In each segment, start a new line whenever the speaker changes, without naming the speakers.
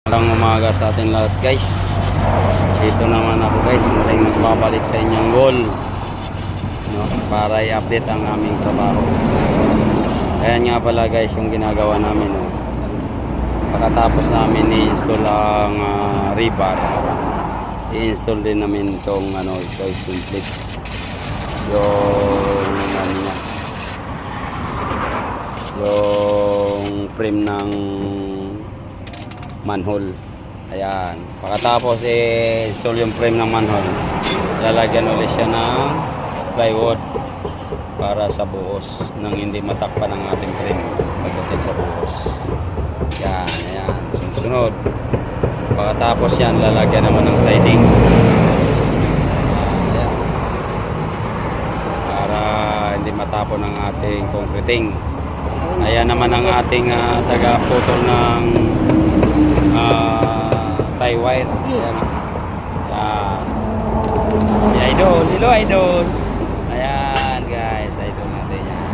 Magandang umaga sa atin lahat guys. Dito naman ako guys, muling magbabalik sa inyong goal, no, para i-update ang aming trabaho. Ayan nga pala guys yung ginagawa namin, no. Pagkatapos namin i-install ang rebar, i-install din namin itong guys, yung plate, yung frame ng manhole. Ayan, pagkatapos i-install yung frame ng manhole, lalagyan ulit siya ng plywood para sa buhos nang hindi matakpan ang ating frame pagdating sa buhos. Yan, ayan, sunod. Pagkatapos yan, lalagyan naman ng siding. Ayan, para hindi matapon ang ating concreting. Ayan naman ang ating taga-putol ng tie wire. Ayan. Ayan. Si Idol. Hello Idol. Ayan guys, Idol natin yan.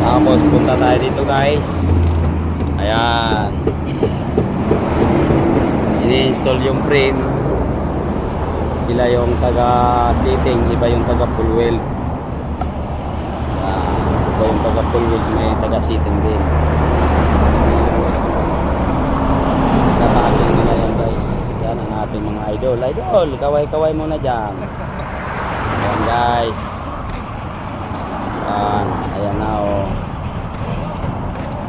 Tapos punta tayo dito guys. Ayan. Ini-install yung frame. Sila yung taga-sitting, iba yung taga-full weld. Iba yung taga-full weld, may taga-sitting din. Tataakin nila yan guys. Yan ang ating mga idol. Idol, kaway-kaway muna dyan. Ayan guys. Ayan, ayan na oh.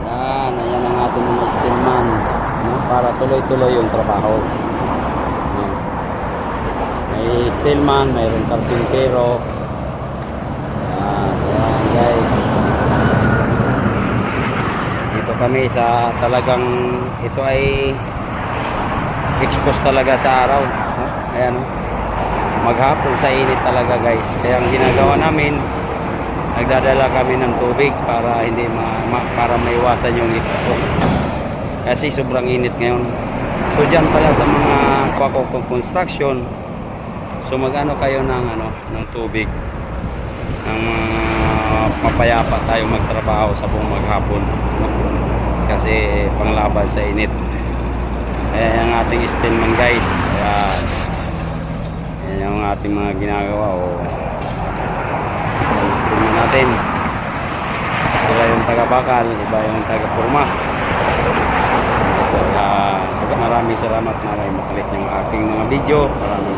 Ayan, ayan ang ating mga steelman, no? Para tuloy-tuloy yung trabaho. May steelman, mayroong karpintero. Ayan guys. Dito kami sa talagang, ito ay expose talaga sa araw, no? Ayan, maghapon sa init talaga guys. Kaya ang ginagawa namin, nagdadala kami ng tubig para hindi para maiwasan yung heat stroke, kasi sobrang init ngayon. So dyan pala sa mga construction, so magano kayo ng tubig ng mapayapa tayo magtrabaho sa buong maghapon, no? Kasi panglaban sa init. Ayan ang ating steelman guys. Ayan yung ating mga ginagawa. Ayan steelman natin. Sila yung taga-bakal, iba yung taga-purma. So, maraming salamat na makalik yung aking mga video. Maraming